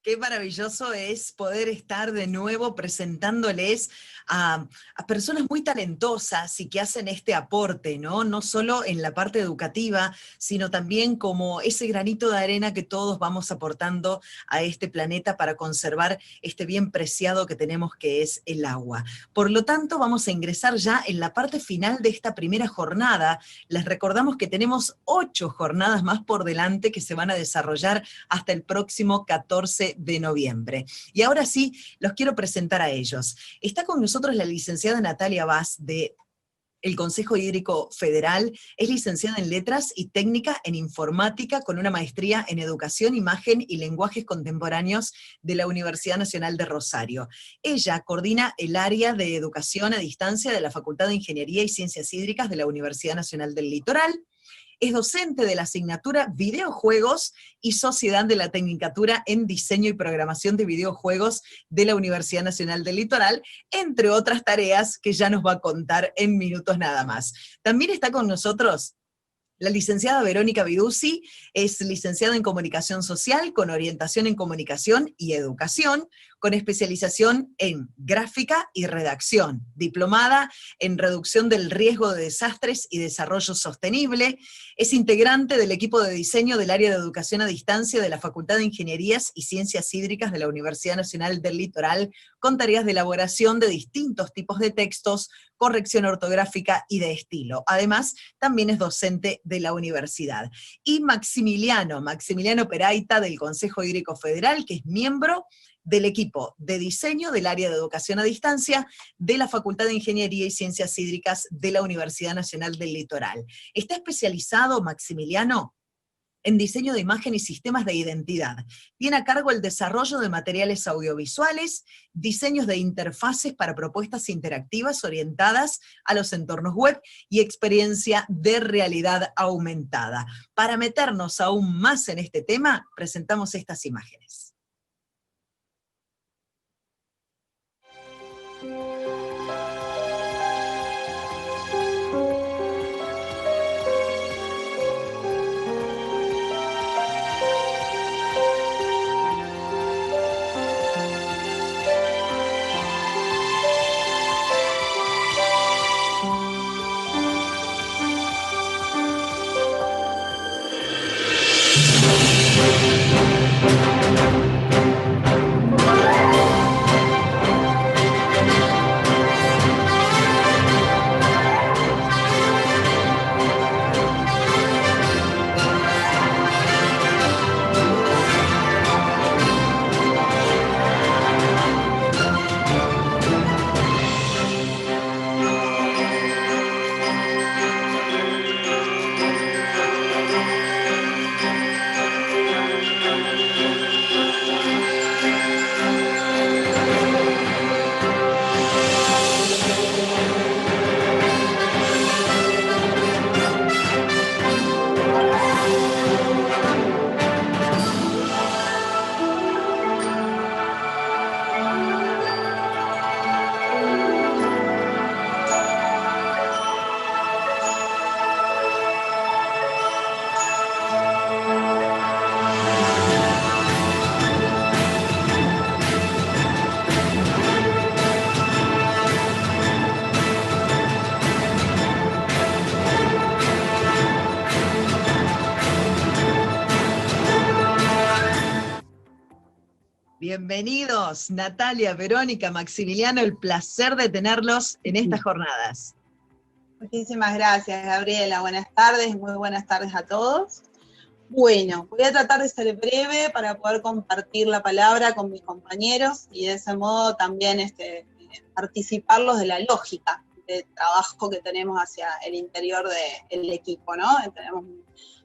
Qué maravilloso es poder estar de nuevo presentándoles a personas muy talentosas y que hacen este aporte, ¿no? No solo en la parte educativa, sino también como ese granito de arena que todos vamos aportando a este planeta para conservar este bien preciado que tenemos, que es el agua. Por lo tanto, vamos a ingresar ya en la parte final de esta primera jornada. Les recordamos que tenemos 8 jornadas más por delante que se van a desarrollar hasta el próximo 14 de noviembre. Y ahora sí, los quiero presentar a ellos. Está con nosotros la licenciada Natalia Vaz de el Consejo Hídrico Federal, es licenciada en Letras y técnica en Informática con una maestría en Educación, Imagen y Lenguajes Contemporáneos de la Universidad Nacional de Rosario. Ella coordina el área de Educación a Distancia de la Facultad de Ingeniería y Ciencias Hídricas de la Universidad Nacional del Litoral. Es docente de la asignatura Videojuegos y Sociedad de la Tecnicatura en Diseño y Programación de Videojuegos de la Universidad Nacional del Litoral, entre otras tareas que ya nos va a contar en minutos nada más. También está con nosotros la licenciada Verónica Viduzzi, es licenciada en Comunicación Social, con orientación en Comunicación y Educación, con especialización en Gráfica y Redacción, diplomada en Reducción del Riesgo de Desastres y Desarrollo Sostenible, es integrante del equipo de diseño del área de Educación a Distancia de la Facultad de Ingenierías y Ciencias Hídricas de la Universidad Nacional del Litoral, con tareas de elaboración de distintos tipos de textos, corrección ortográfica y de estilo. Además, también es docente de la universidad. Y Maximiliano Peraita, del Consejo Hídrico Federal, que es miembro del equipo de diseño del área de educación a distancia de la Facultad de Ingeniería y Ciencias Hídricas de la Universidad Nacional del Litoral. Está especializado, Maximiliano, en diseño de imagen y sistemas de identidad. Tiene a cargo el desarrollo de materiales audiovisuales, diseños de interfaces para propuestas interactivas orientadas a los entornos web y experiencia de realidad aumentada. Para meternos aún más en este tema, presentamos estas imágenes. Bienvenidos, Natalia, Verónica, Maximiliano, el placer de tenerlos en estas jornadas. Muchísimas gracias, Gabriela. Buenas tardes, muy buenas tardes a todos. Bueno, voy a tratar de ser breve para poder compartir la palabra con mis compañeros y de ese modo también participarlos de la lógica de trabajo que tenemos hacia el interior del equipo, ¿no? Tenemos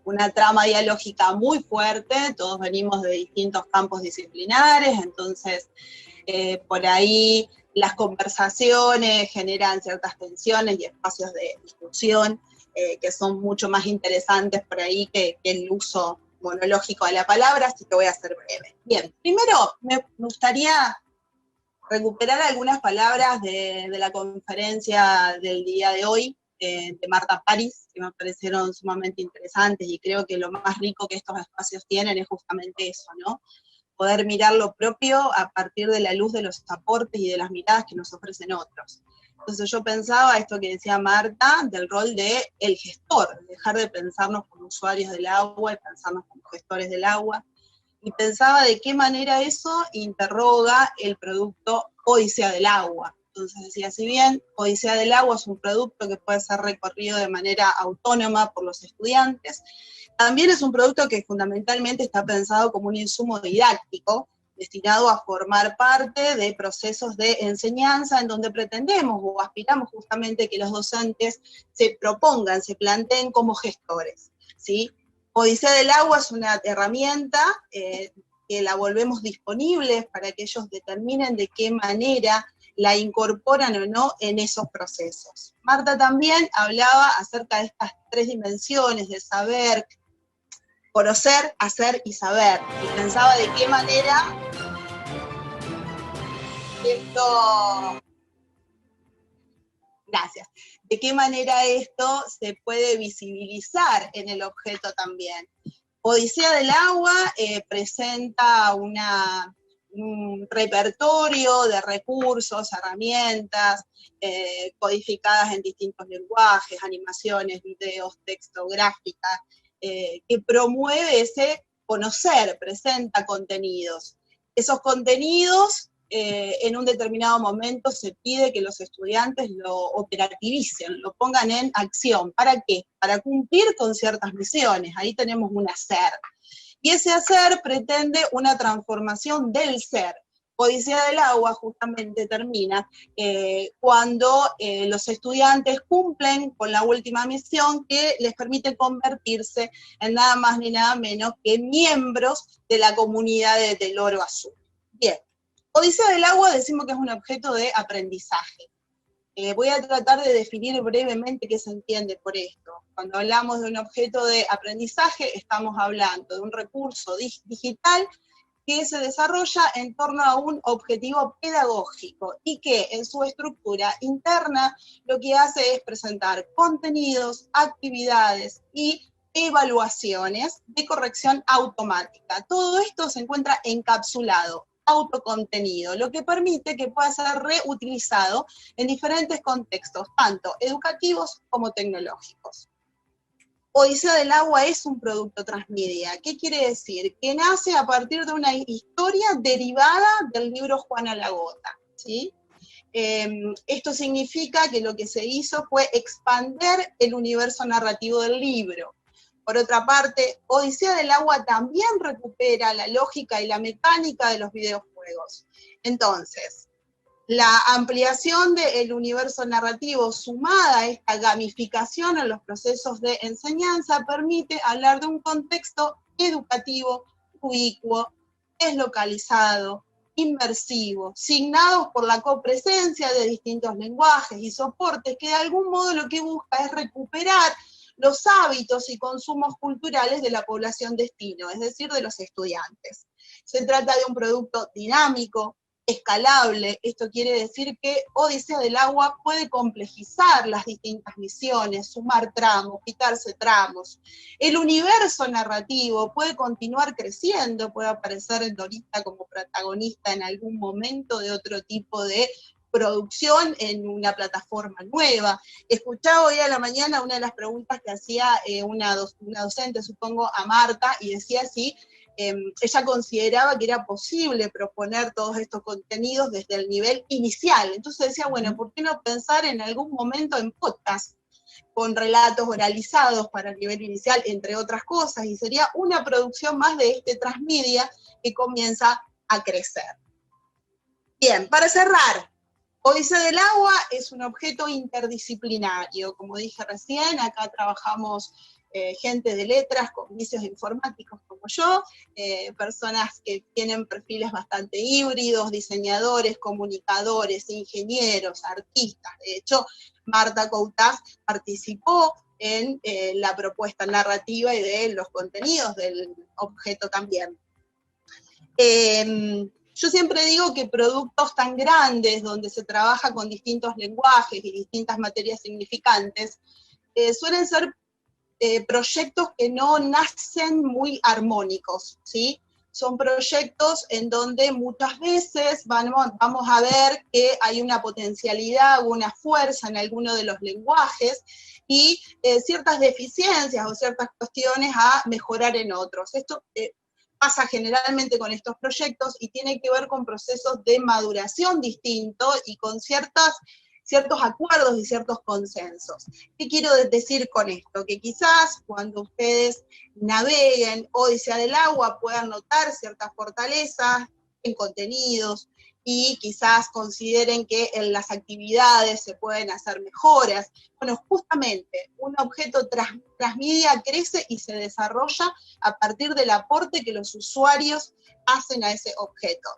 una trama dialógica muy fuerte, todos venimos de distintos campos disciplinares, entonces por ahí las conversaciones generan ciertas tensiones y espacios de discusión que son mucho más interesantes por ahí que el uso monológico de la palabra, así que voy a ser breve. Bien, primero me gustaría recuperar algunas palabras de la conferencia del día de hoy, de Marta Paris, que me parecieron sumamente interesantes, y creo que lo más rico que estos espacios tienen es justamente eso, ¿no? poder mirar lo propio a partir de la luz de los aportes y de las miradas que nos ofrecen otros. Entonces yo pensaba esto que decía Marta, del rol de el gestor, dejar de pensarnos como usuarios del agua y pensarnos como gestores del agua, y pensaba de qué manera eso interroga el producto Odisea del Agua. Entonces decía, si bien Odisea del Agua es un producto que puede ser recorrido de manera autónoma por los estudiantes, también es un producto que fundamentalmente está pensado como un insumo didáctico, destinado a formar parte de procesos de enseñanza en donde pretendemos o aspiramos justamente que los docentes se propongan, se planteen como gestores, ¿sí? Odisea del Agua es una herramienta que la volvemos disponible para que ellos determinen de qué manera la incorporan o no en esos procesos. Marta también hablaba acerca de estas 3 dimensiones de saber, conocer, hacer y saber, y pensaba de qué manera esto, gracias, de qué manera esto se puede visibilizar en el objeto también. Odisea del Agua presenta un repertorio de recursos, herramientas, codificadas en distintos lenguajes, animaciones, videos, texto, gráfica, que promueve ese conocer, presenta contenidos. Esos contenidos, en un determinado momento se pide que los estudiantes lo operativicen, lo pongan en acción. ¿Para qué? Para cumplir con ciertas misiones. Ahí tenemos un hacer. Y ese hacer pretende una transformación del ser. Odisea del Agua justamente termina cuando los estudiantes cumplen con la última misión que les permite convertirse en nada más ni nada menos que miembros de la comunidad del Oro Azul. Bien, Odisea del Agua decimos que es un objeto de aprendizaje. Voy a tratar de definir brevemente qué se entiende por esto. Cuando hablamos de un objeto de aprendizaje, estamos hablando de un recurso digital que se desarrolla en torno a un objetivo pedagógico y que en su estructura interna lo que hace es presentar contenidos, actividades y evaluaciones de corrección automática. Todo esto se encuentra encapsulado, autocontenido, lo que permite que pueda ser reutilizado en diferentes contextos, tanto educativos como tecnológicos. Odisea del Agua es un producto transmedia. ¿Qué quiere decir? Que nace a partir de una historia derivada del libro Juana la Gota, ¿sí? Esto significa que lo que se hizo fue expander el universo narrativo del libro. Por otra parte, Odisea del Agua también recupera la lógica y la mecánica de los videojuegos. Entonces, la ampliación del universo narrativo sumada a esta gamificación en los procesos de enseñanza permite hablar de un contexto educativo, ubicuo, deslocalizado, inmersivo, signados por la copresencia de distintos lenguajes y soportes que de algún modo lo que busca es recuperar los hábitos y consumos culturales de la población destino, es decir, de los estudiantes. Se trata de un producto dinámico, escalable. Esto quiere decir que Odisea del Agua puede complejizar las distintas misiones, sumar tramos, quitarse tramos. El universo narrativo puede continuar creciendo, puede aparecer Dorita como protagonista en algún momento de otro tipo de producción en una plataforma nueva. Escuchaba hoy a la mañana una de las preguntas que hacía una docente, supongo, a Marta, y decía así, ella consideraba que era posible proponer todos estos contenidos desde el nivel inicial. Entonces decía, bueno, ¿por qué no pensar en algún momento en podcast con relatos oralizados para el nivel inicial, entre otras cosas? Y sería una producción más de este transmedia que comienza a crecer. Bien, para cerrar, Odisea del Agua es un objeto interdisciplinario. Como dije recién, acá trabajamos gente de letras con vicios informáticos como yo, personas que tienen perfiles bastante híbridos, diseñadores, comunicadores, ingenieros, artistas. De hecho, Marta Coutaz participó en la propuesta narrativa y de los contenidos del objeto también. Yo siempre digo que productos tan grandes, donde se trabaja con distintos lenguajes y distintas materias significantes, suelen ser proyectos que no nacen muy armónicos, ¿sí? son proyectos en donde muchas veces vamos a ver que hay una potencialidad o una fuerza en alguno de los lenguajes y ciertas deficiencias o ciertas cuestiones a mejorar en otros. Esto pasa generalmente con estos proyectos y tiene que ver con procesos de maduración distintos y con ciertos acuerdos y ciertos consensos. ¿Qué quiero decir con esto? Que quizás cuando ustedes naveguen Odisea del Agua puedan notar ciertas fortalezas en contenidos y quizás consideren que en las actividades se pueden hacer mejoras. Bueno, justamente un objeto transmedia crece y se desarrolla a partir del aporte que los usuarios hacen a ese objeto.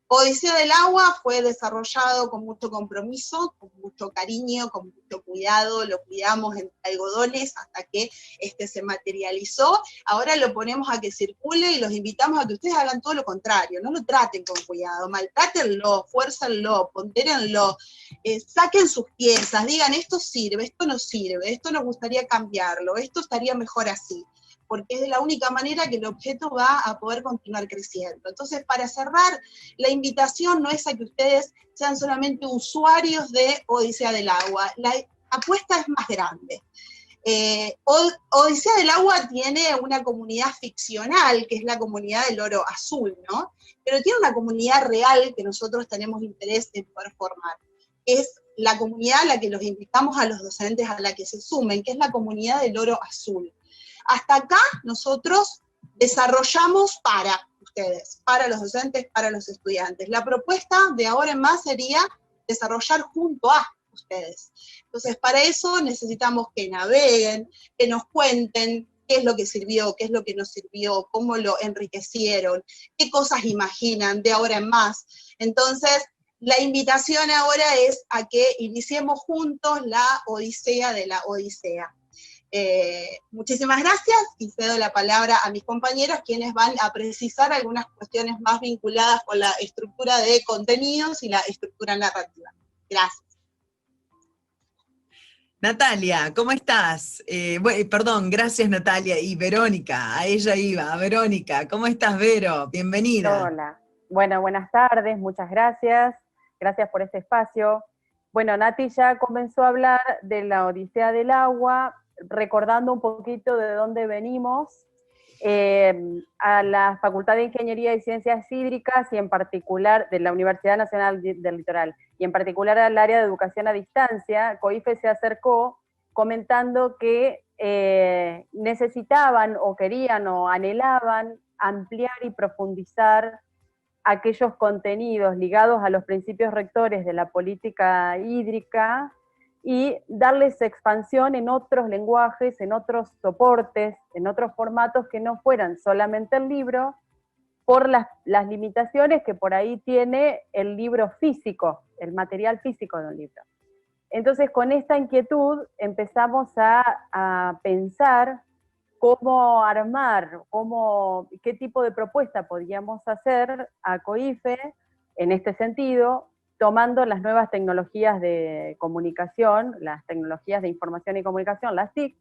Odisea del Agua fue desarrollado con mucho compromiso, con mucho cariño, con mucho cuidado, lo cuidamos entre algodones hasta que se materializó. Ahora lo ponemos a que circule y los invitamos a que ustedes hagan todo lo contrario, no lo traten con cuidado, maltrátenlo, fuércenlo, ponderenlo, saquen sus piezas, digan esto sirve, esto no sirve, esto nos gustaría cambiarlo, esto estaría mejor así, porque es de la única manera que el objeto va a poder continuar creciendo. Entonces, para cerrar, la invitación no es a que ustedes sean solamente usuarios de Odisea del Agua, la apuesta es más grande. Odisea del Agua tiene una comunidad ficcional, que es la comunidad del oro azul, ¿no? Pero tiene una comunidad real que nosotros tenemos interés en poder formar. Es la comunidad a la que los invitamos a los docentes a la que se sumen, que es la comunidad del oro azul. Hasta acá nosotros desarrollamos para ustedes, para los docentes, para los estudiantes. La propuesta de ahora en más sería desarrollar junto a ustedes. Entonces, para eso necesitamos que naveguen, que nos cuenten qué es lo que sirvió, qué es lo que no sirvió, cómo lo enriquecieron, qué cosas imaginan de ahora en más. Entonces, la invitación ahora es a que iniciemos juntos la Odisea de la Odisea. Muchísimas gracias y cedo la palabra a mis compañeros, quienes van a precisar algunas cuestiones más vinculadas con la estructura de contenidos y la estructura narrativa. Gracias. Natalia, ¿cómo estás? Perdón, gracias Natalia, y Verónica, a ella iba, a Verónica, ¿cómo estás, Vero? Bienvenida. Hola, bueno, buenas tardes, muchas gracias por este espacio. Bueno, Nati ya comenzó a hablar de la Odisea del Agua, recordando un poquito de dónde venimos, a la Facultad de Ingeniería y Ciencias Hídricas y en particular de la Universidad Nacional del Litoral, y en particular al área de educación a distancia. COIFE se acercó comentando que necesitaban o querían o anhelaban ampliar y profundizar aquellos contenidos ligados a los principios rectores de la política hídrica y darles expansión en otros lenguajes, en otros soportes, en otros formatos que no fueran solamente el libro, por las limitaciones que por ahí tiene el libro físico, el material físico de un libro. Entonces, con esta inquietud empezamos a pensar cómo armar, qué tipo de propuesta podíamos hacer a COIFE en este sentido, tomando las nuevas tecnologías de comunicación, las tecnologías de información y comunicación, las TIC,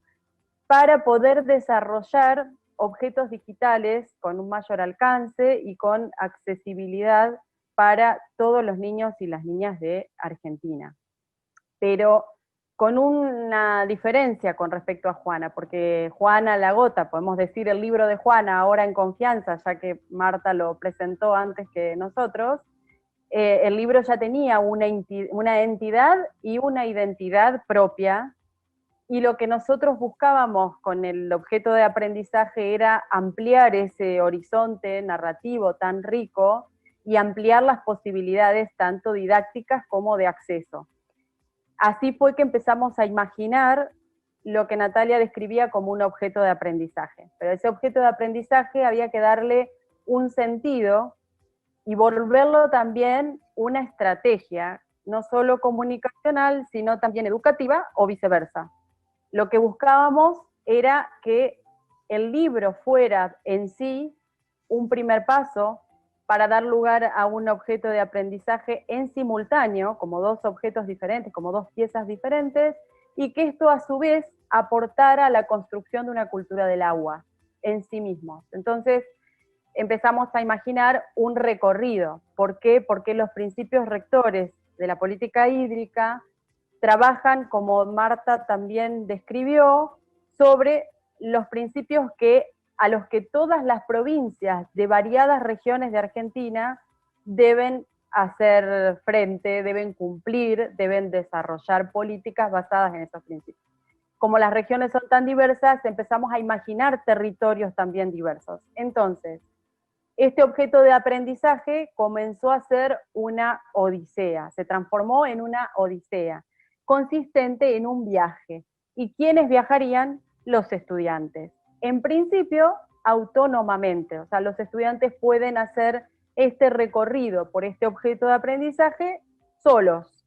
para poder desarrollar objetos digitales con un mayor alcance y con accesibilidad para todos los niños y las niñas de Argentina. Pero con una diferencia con respecto a Juana, porque Juana la Gota, podemos decir el libro de Juana ahora en confianza, ya que Marta lo presentó antes que nosotros, el libro ya tenía una entidad y una identidad propia, y lo que nosotros buscábamos con el objeto de aprendizaje era ampliar ese horizonte narrativo tan rico y ampliar las posibilidades tanto didácticas como de acceso. Así fue que empezamos a imaginar lo que Natalia describía como un objeto de aprendizaje. Pero ese objeto de aprendizaje había que darle un sentido y volverlo también una estrategia, no solo comunicacional, sino también educativa o viceversa. Lo que buscábamos era que el libro fuera en sí un primer paso para dar lugar a un objeto de aprendizaje en simultáneo, como dos objetos diferentes, como dos piezas diferentes, y que esto a su vez aportara a la construcción de una cultura del agua en sí mismo. Entonces, empezamos a imaginar un recorrido. ¿Por qué? Porque los principios rectores de la política hídrica trabajan, como Marta también describió, sobre los principios a los que todas las provincias de variadas regiones de Argentina deben hacer frente, deben cumplir, deben desarrollar políticas basadas en esos principios. Como las regiones son tan diversas, empezamos a imaginar territorios también diversos. Entonces, este objeto de aprendizaje comenzó a ser una odisea, se transformó en una odisea, consistente en un viaje. ¿Y quiénes viajarían? Los estudiantes. En principio, autónomamente, o sea, los estudiantes pueden hacer este recorrido por este objeto de aprendizaje solos,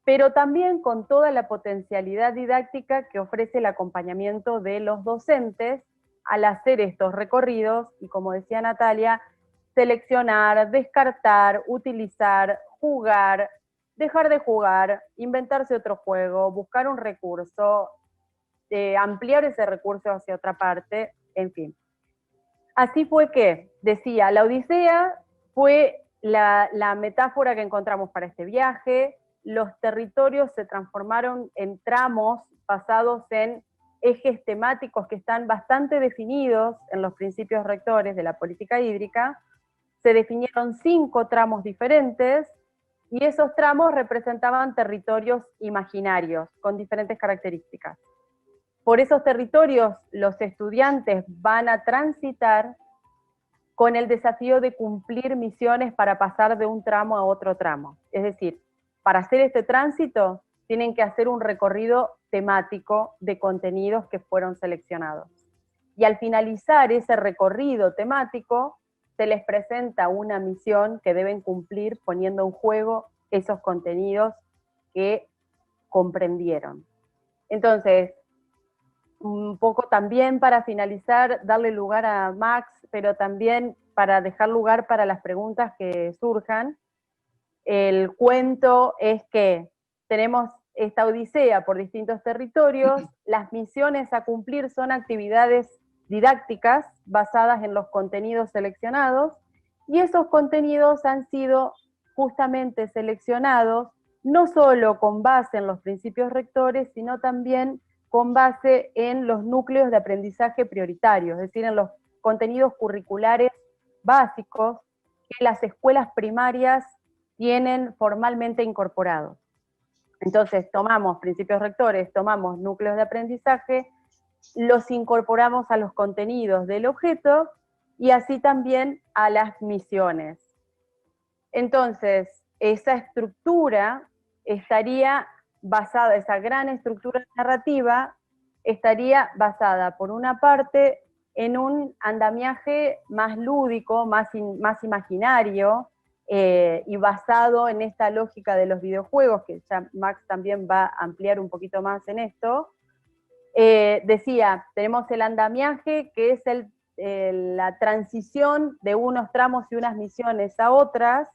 pero también con toda la potencialidad didáctica que ofrece el acompañamiento de los docentes al hacer estos recorridos y, como decía Natalia, seleccionar, descartar, utilizar, jugar, dejar de jugar, inventarse otro juego, buscar un recurso, ampliar ese recurso hacia otra parte, en fin. Así fue que, decía, la Odisea fue la metáfora que encontramos para este viaje. Los territorios se transformaron en tramos basados en ejes temáticos que están bastante definidos en los principios rectores de la política hídrica. Se definieron 5 tramos diferentes y esos tramos representaban territorios imaginarios con diferentes características. Por esos territorios los estudiantes van a transitar con el desafío de cumplir misiones para pasar de un tramo a otro tramo. Es decir, para hacer este tránsito tienen que hacer un recorrido temático de contenidos que fueron seleccionados. Y al finalizar ese recorrido temático, se les presenta una misión que deben cumplir poniendo en juego esos contenidos que comprendieron. Entonces, un poco también para finalizar, darle lugar a Max, pero también para dejar lugar para las preguntas que surjan. El cuento es que tenemos esta odisea por distintos territorios, las misiones a cumplir son actividades didácticas basadas en los contenidos seleccionados, y esos contenidos han sido justamente seleccionados no solo con base en los principios rectores, sino también con base en los núcleos de aprendizaje prioritarios, es decir, en los contenidos curriculares básicos que las escuelas primarias tienen formalmente incorporados. Entonces, tomamos principios rectores, tomamos núcleos de aprendizaje, los incorporamos a los contenidos del objeto y así también a las misiones. Entonces, esa estructura estaría basada, esa gran estructura narrativa estaría basada, por una parte, en un andamiaje más lúdico, más imaginario, y basado en esta lógica de los videojuegos, que ya Max también va a ampliar un poquito más en esto. Decía, tenemos el andamiaje, que es la transición de unos tramos y unas misiones a otras,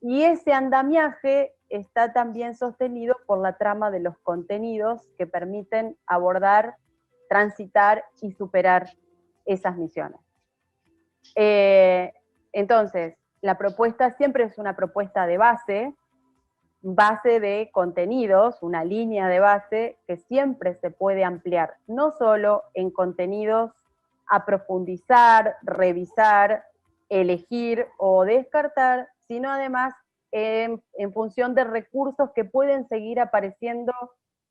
y ese andamiaje está también sostenido por la trama de los contenidos que permiten abordar, transitar y superar esas misiones. Entonces, la propuesta siempre es una propuesta de base de contenidos, una línea de base que siempre se puede ampliar, no solo en contenidos a profundizar, revisar, elegir o descartar, sino además en función de recursos que pueden seguir apareciendo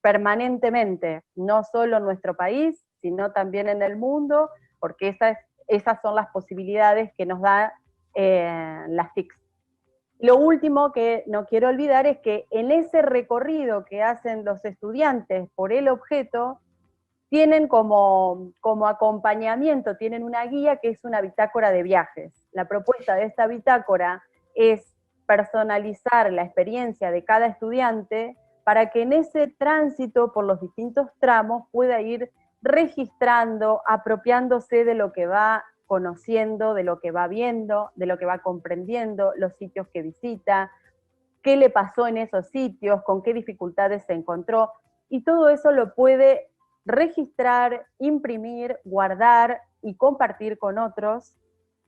permanentemente, no solo en nuestro país, sino también en el mundo, porque esas son las posibilidades que nos da las TICs. Lo último que no quiero olvidar es que en ese recorrido que hacen los estudiantes por el objeto, tienen como acompañamiento, tienen una guía que es una bitácora de viajes. La propuesta de esta bitácora es personalizar la experiencia de cada estudiante para que en ese tránsito por los distintos tramos pueda ir registrando, apropiándose de lo que va conociendo, de lo que va viendo, de lo que va comprendiendo, los sitios que visita, qué le pasó en esos sitios, con qué dificultades se encontró, y todo eso lo puede registrar, imprimir, guardar y compartir con otros,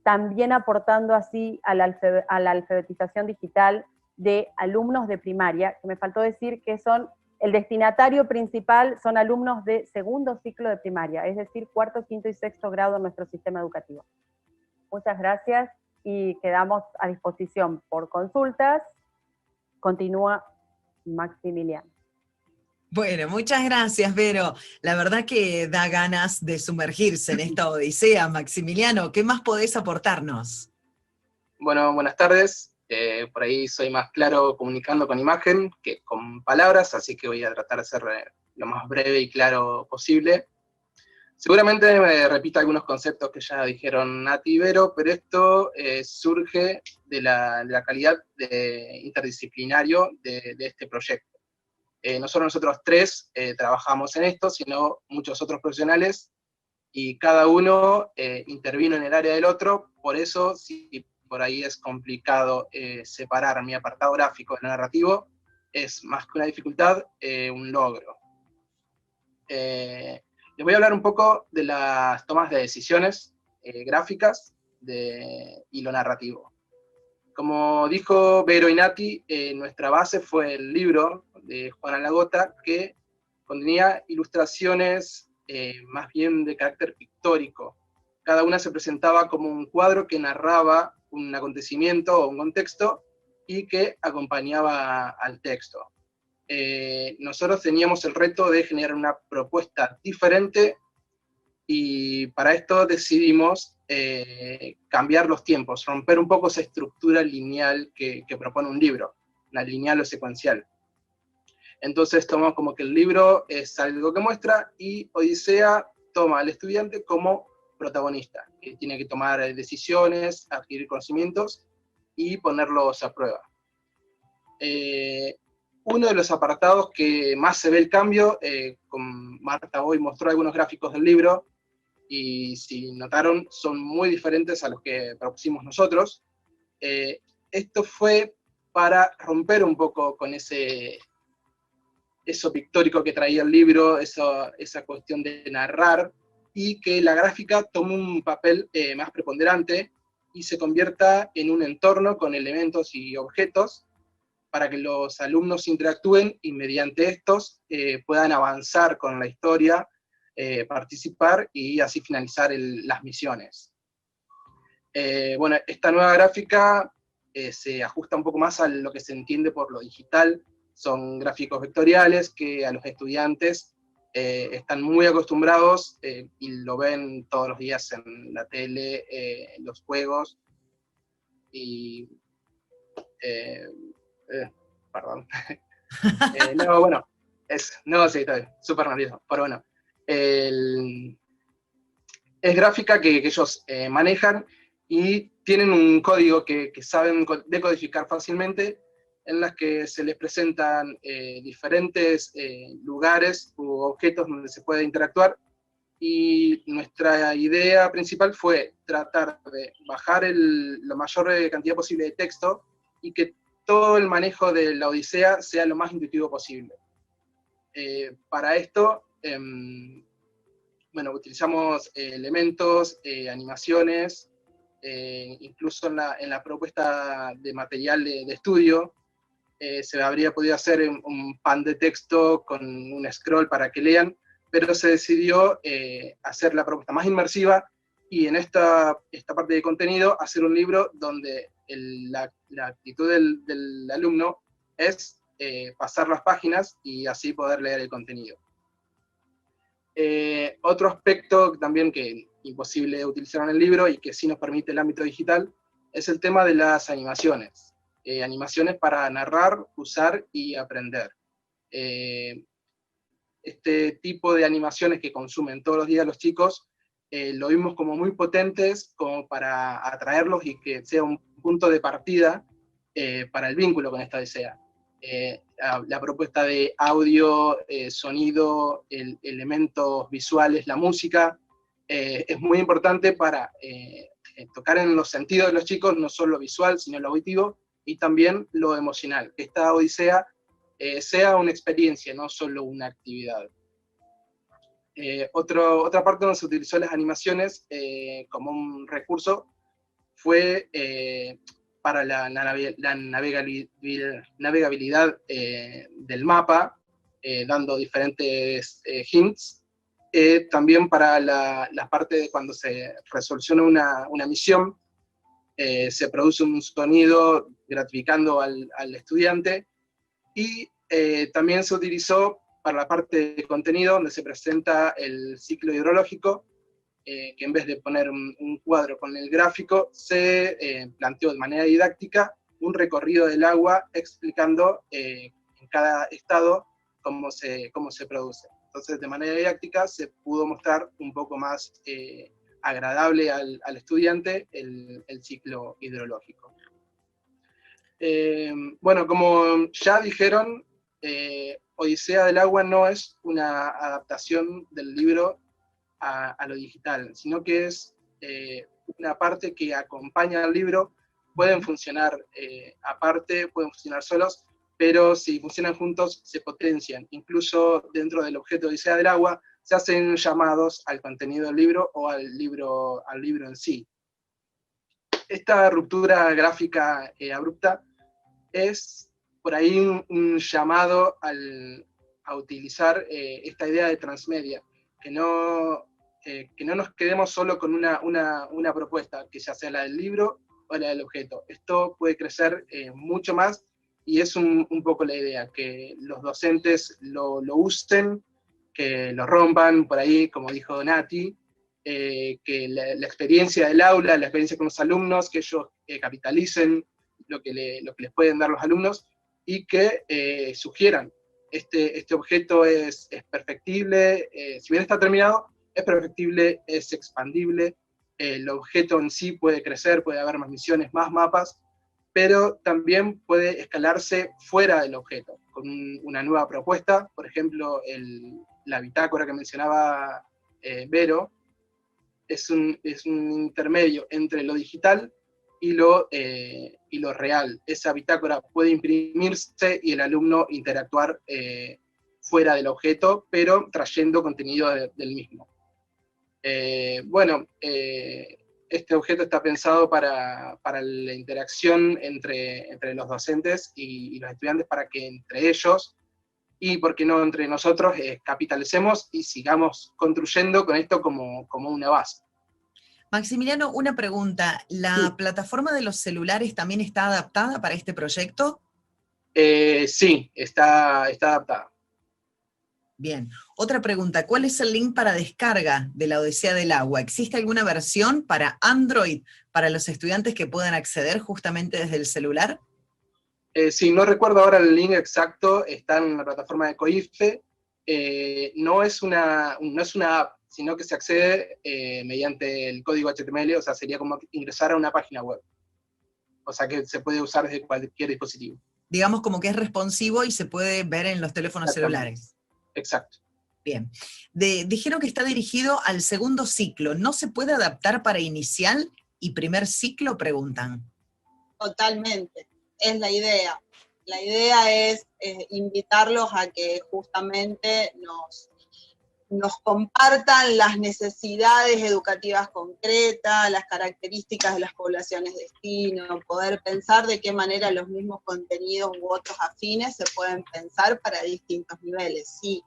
también aportando así a la alfabetización digital de alumnos de primaria, que me faltó decir que son, el destinatario principal son alumnos de segundo ciclo de primaria, es decir, cuarto, quinto y sexto grado en nuestro sistema educativo. Muchas gracias y quedamos a disposición por consultas. Continúa Maximiliano. Bueno, muchas gracias, Vero. La verdad que da ganas de sumergirse en esta odisea. Maximiliano, ¿qué más podés aportarnos? Bueno, buenas tardes. Por ahí soy más claro comunicando con imagen que con palabras, así que voy a tratar de ser lo más breve y claro posible. Seguramente me repito algunos conceptos que ya dijeron Nati y Vero, pero esto surge de la calidad interdisciplinario de este proyecto. No solo nosotros tres trabajamos en esto, sino muchos otros profesionales, y cada uno intervino en el área del otro. Por eso, si por ahí es complicado separar mi apartado gráfico del narrativo, es más que una dificultad, un logro. Les voy a hablar un poco de las tomas de decisiones gráficas y lo narrativo. Como dijo Vero y Nati, nuestra base fue el libro de Juana Lagota, que contenía ilustraciones más bien de carácter pictórico. Cada una se presentaba como un cuadro que narraba un acontecimiento o un contexto y que acompañaba al texto. Nosotros teníamos el reto de generar una propuesta diferente, y para esto decidimos cambiar los tiempos, romper un poco esa estructura lineal que propone un libro, la lineal o secuencial. Entonces tomamos como que el libro es algo que muestra, y Odisea toma al estudiante como protagonista, que tiene que tomar decisiones, adquirir conocimientos y ponerlos a prueba. Uno de los apartados que más se ve el cambio, con Marta hoy mostró algunos gráficos del libro, y si notaron, son muy diferentes a los que propusimos nosotros. Esto fue para romper un poco con eso pictórico que traía el libro, esa cuestión de narrar, y que la gráfica tome un papel más preponderante y se convierta en un entorno con elementos y objetos para que los alumnos interactúen y mediante estos puedan avanzar con la historia, participar y así finalizar las misiones. Bueno, esta nueva gráfica se ajusta un poco más a lo que se entiende por lo digital. Son gráficos vectoriales que a los estudiantes están muy acostumbrados y lo ven todos los días en la tele, en los juegos, y perdón. No, bueno, no, sí, estoy súper nervioso, pero bueno. Es gráfica que ellos manejan, y tienen un código que saben decodificar fácilmente, en las que se les presentan diferentes lugares u objetos donde se puede interactuar, y nuestra idea principal fue tratar de bajar la mayor cantidad posible de texto, y que todo el manejo de la Odisea sea lo más intuitivo posible. Para esto, bueno, utilizamos elementos, animaciones, incluso en la propuesta de material de estudio, se habría podido hacer un pan de texto con un scroll para que lean, pero se decidió hacer la propuesta más inmersiva, y en esta parte de contenido hacer un libro donde la actitud del alumno es pasar las páginas y así poder leer el contenido. Otro aspecto también que imposible utilizar en el libro y que sí nos permite el ámbito digital es el tema de las animaciones. Animaciones para narrar, usar y aprender. Este tipo de animaciones que consumen todos los días los chicos, lo vimos como muy potentes como para atraerlos y que sea un punto de partida para el vínculo con esta Odisea. La propuesta de audio, sonido, elementos visuales, la música, es muy importante para tocar en los sentidos de los chicos, no solo lo visual, sino lo auditivo, y también lo emocional, que esta Odisea sea una experiencia, no solo una actividad. Otra parte donde se utilizó las animaciones como un recurso fue para la navegabilidad del mapa, dando diferentes hints. También para la parte de cuando se resoluciona una misión, se produce un sonido gratificando al estudiante, y también se utilizó para la parte de contenido, donde se presenta el ciclo hidrológico, que en vez de poner un cuadro con el gráfico, se planteó de manera didáctica un recorrido del agua explicando en cada estado cómo se produce. Entonces, de manera didáctica se pudo mostrar un poco más agradable al estudiante el ciclo hidrológico. Bueno, como ya dijeron, Odisea del Agua no es una adaptación del libro a lo digital, sino que es una parte que acompaña al libro. Pueden funcionar aparte, pueden funcionar solos, pero si funcionan juntos se potencian. Incluso dentro del objeto Odisea del Agua se hacen llamados al contenido del libro o al libro en sí. Esta ruptura gráfica abrupta es por ahí un llamado a utilizar esta idea de transmedia, que no nos quedemos solo con una propuesta, que ya sea la del libro o la del objeto. Esto puede crecer mucho más, y es un poco la idea, que los docentes lo usen, que lo rompan por ahí, como dijo Nati, que la experiencia del aula, la experiencia con los alumnos, que ellos capitalicen lo que les pueden dar los alumnos, y que sugieran, este objeto es perfectible, si bien está terminado, es perfectible, es expandible, el objeto en sí puede crecer, puede haber más misiones, más mapas, pero también puede escalarse fuera del objeto, con una nueva propuesta. Por ejemplo, la bitácora que mencionaba Vero, es un intermedio entre lo digital y lo real. Esa bitácora puede imprimirse y el alumno interactuar fuera del objeto, pero trayendo contenido del mismo. Bueno, este objeto está pensado para la interacción entre los docentes y los estudiantes, para que entre ellos, y por qué no entre nosotros, capitalicemos y sigamos construyendo con esto como una base. Maximiliano, una pregunta. ¿La plataforma de los celulares también está adaptada para este proyecto? Sí, está adaptada. Bien. Otra pregunta. ¿Cuál es el link para descarga de la Odisea del Agua? ¿Existe alguna versión para Android para los estudiantes que puedan acceder justamente desde el celular? Sí, no recuerdo ahora el link exacto, está en la plataforma de COIFE. No es una app, sino que se accede mediante el código HTML, o sea, sería como ingresar a una página web. O sea, que se puede usar desde cualquier dispositivo. Digamos como que es responsivo y se puede ver en los teléfonos celulares. Exacto. Bien. Dijeron que está dirigido al segundo ciclo. ¿No se puede adaptar para inicial y primer ciclo? Preguntan. Totalmente, es la idea. La idea es invitarlos a que justamente nos compartan las necesidades educativas concretas, las características de las poblaciones destino, poder pensar de qué manera los mismos contenidos u otros afines se pueden pensar para distintos niveles. Sí,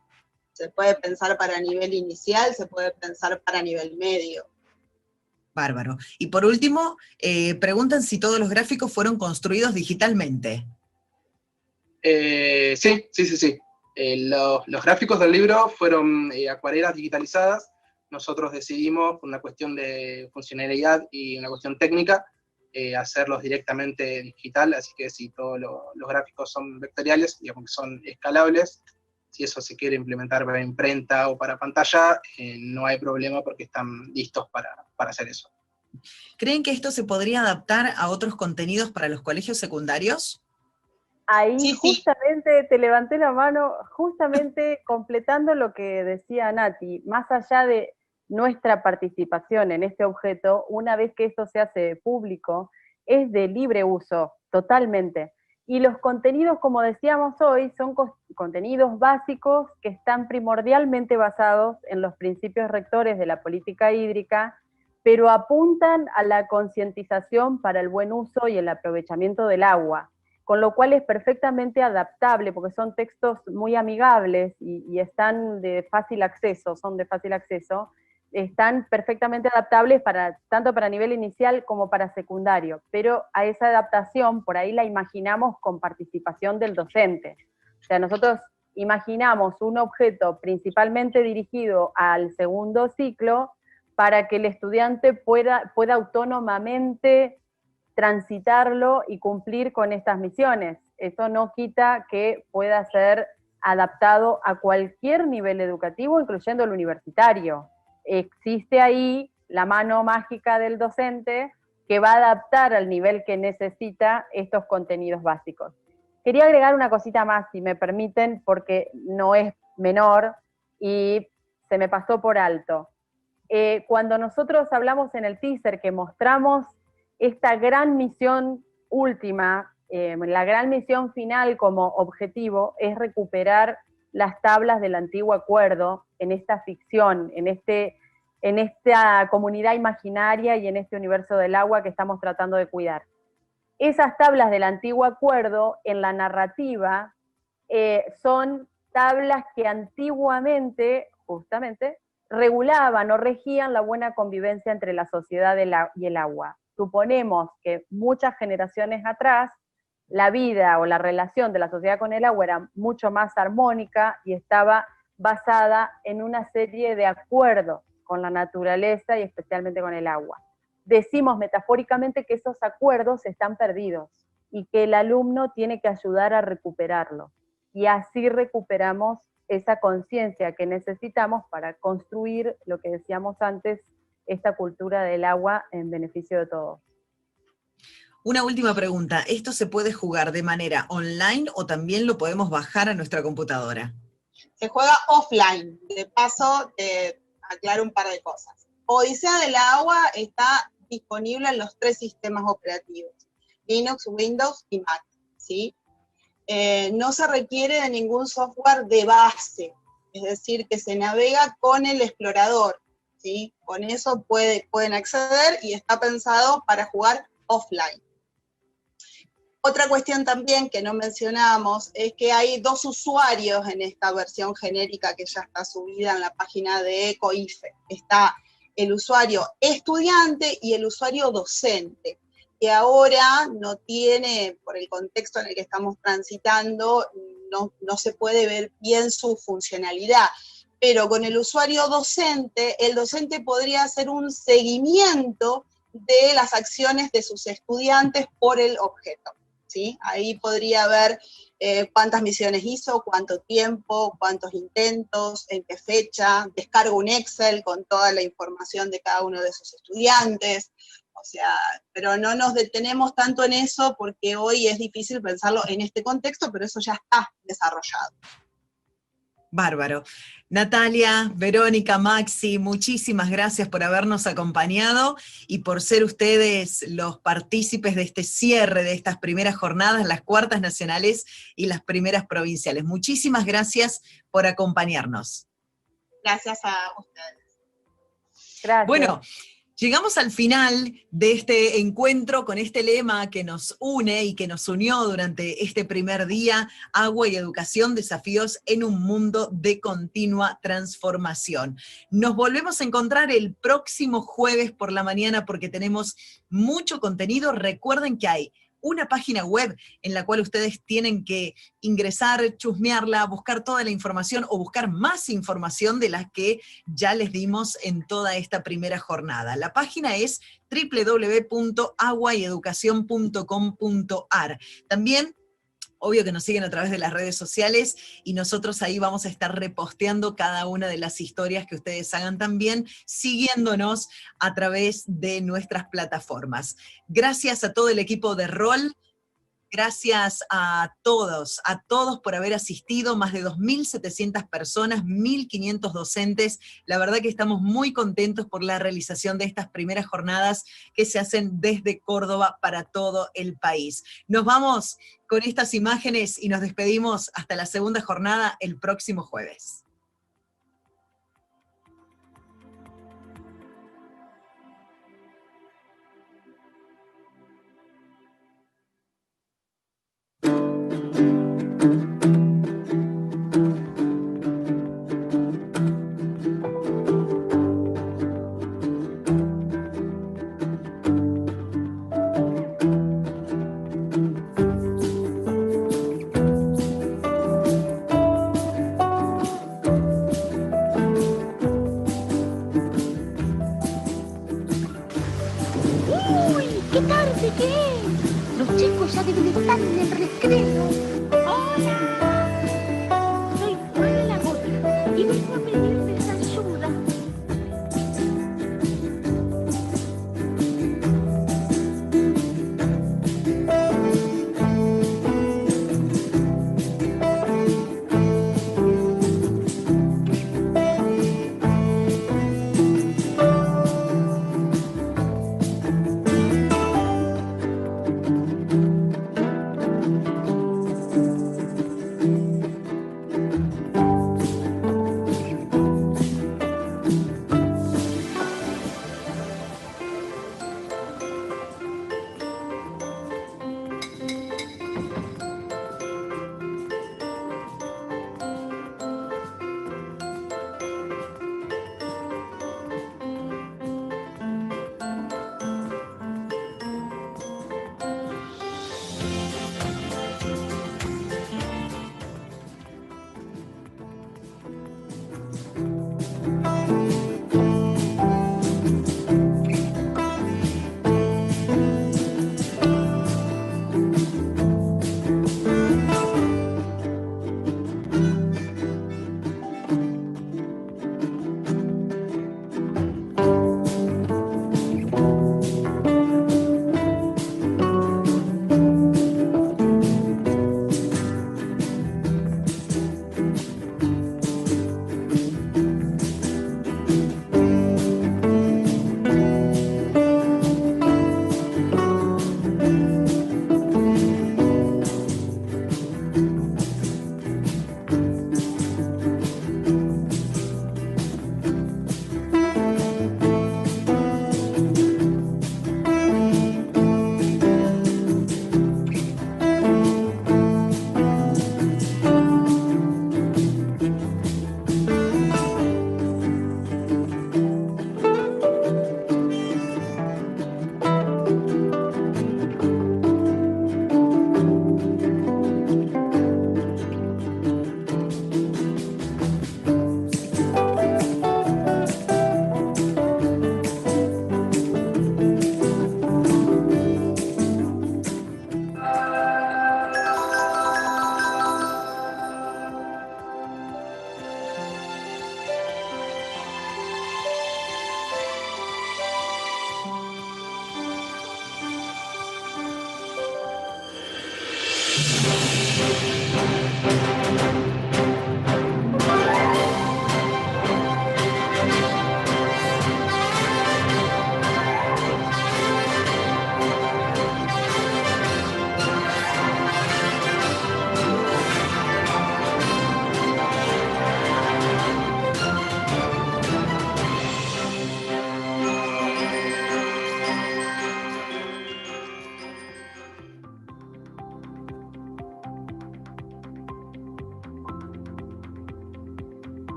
se puede pensar para nivel inicial, se puede pensar para nivel medio. Bárbaro. Y por último, preguntan si todos los gráficos fueron construidos digitalmente. Sí. Los gráficos del libro fueron acuarelas digitalizadas. Nosotros decidimos, por una cuestión de funcionalidad y una cuestión técnica, hacerlos directamente digital, así que si todos los gráficos son vectoriales, digamos que son escalables, si eso se quiere implementar para imprenta o para pantalla, no hay problema porque están listos para hacer eso. ¿Creen que esto se podría adaptar a otros contenidos para los colegios secundarios? Ahí Sí. justamente te levanté la mano, justamente completando lo que decía Nati, más allá de nuestra participación en este objeto, una vez que esto se hace público, es de libre uso, totalmente. Y los contenidos, como decíamos hoy, son contenidos básicos que están primordialmente basados en los principios rectores de la política hídrica, pero apuntan a la concientización para el buen uso y el aprovechamiento del agua, con lo cual es perfectamente adaptable, porque son textos muy amigables y están de fácil acceso, están perfectamente adaptables tanto para nivel inicial como para secundario, pero a esa adaptación por ahí la imaginamos con participación del docente. O sea, nosotros imaginamos un objeto principalmente dirigido al segundo ciclo para que el estudiante pueda autónomamente transitarlo y cumplir con estas misiones. Eso no quita que pueda ser adaptado a cualquier nivel educativo, incluyendo el universitario. Existe ahí la mano mágica del docente que va a adaptar al nivel que necesita estos contenidos básicos. Quería agregar una cosita más, si me permiten, porque no es menor y se me pasó por alto. Cuando nosotros hablamos en el teaser que mostramos esta gran misión última, la gran misión final como objetivo, es recuperar las tablas del antiguo acuerdo en esta ficción, en esta comunidad imaginaria y en este universo del agua que estamos tratando de cuidar. Esas tablas del antiguo acuerdo en la narrativa son tablas que antiguamente, justamente, regulaban o regían la buena convivencia entre la sociedad y el agua. Suponemos que muchas generaciones atrás la vida o la relación de la sociedad con el agua era mucho más armónica y estaba basada en una serie de acuerdos con la naturaleza y especialmente con el agua. Decimos metafóricamente que esos acuerdos están perdidos y que el alumno tiene que ayudar a recuperarlos. Y así recuperamos esa conciencia que necesitamos para construir, lo que decíamos antes, esta cultura del agua en beneficio de todos. Una última pregunta, ¿esto se puede jugar de manera online o también lo podemos bajar a nuestra computadora? Se juega offline. De paso, aclaro un par de cosas. Odisea del Agua está disponible en los 3 sistemas operativos, Linux, Windows y Mac, ¿sí? No se requiere de ningún software de base, es decir, que se navega con el explorador, ¿sí? Con eso pueden acceder y está pensado para jugar offline. Otra cuestión también que no mencionamos es que hay 2 usuarios en esta versión genérica que ya está subida en la página de COIFE. Está el usuario estudiante y el usuario docente, que ahora no tiene, por el contexto en el que estamos transitando, no se puede ver bien su funcionalidad. Pero con el usuario docente, el docente podría hacer un seguimiento de las acciones de sus estudiantes por el objeto, ¿sí? Ahí podría ver cuántas misiones hizo, cuánto tiempo, cuántos intentos, en qué fecha, descarga un Excel con toda la información de cada uno de sus estudiantes. O sea, pero no nos detenemos tanto en eso porque hoy es difícil pensarlo en este contexto, pero eso ya está desarrollado. Bárbaro. Natalia, Verónica, Maxi, muchísimas gracias por habernos acompañado y por ser ustedes los partícipes de este cierre de estas primeras jornadas, las cuartas nacionales y las primeras provinciales. Muchísimas gracias por acompañarnos. Gracias a ustedes. Gracias. Bueno, llegamos al final de este encuentro con este lema que nos une y que nos unió durante este primer día, agua y educación, desafíos en un mundo de continua transformación. Nos volvemos a encontrar el próximo jueves por la mañana porque tenemos mucho contenido. Recuerden que hay una página web en la cual ustedes tienen que ingresar, chusmearla, buscar toda la información o buscar más información de las que ya les dimos en toda esta primera jornada. La página es www.aguayeducacion.com.ar. También obvio que nos siguen a través de las redes sociales y nosotros ahí vamos a estar reposteando cada una de las historias que ustedes hagan también, siguiéndonos a través de nuestras plataformas. Gracias a todo el equipo de Rol. Gracias a todos por haber asistido, más de 2.700 personas, 1.500 docentes. La verdad que estamos muy contentos por la realización de estas primeras jornadas que se hacen desde Córdoba para todo el país. Nos vamos con estas imágenes y nos despedimos hasta la segunda jornada el próximo jueves. qué tarde que es. Los chicos ya deben estar en el recreo. ¡Hola! Soy Juana la Gorda y vengo a pedirles ayuda.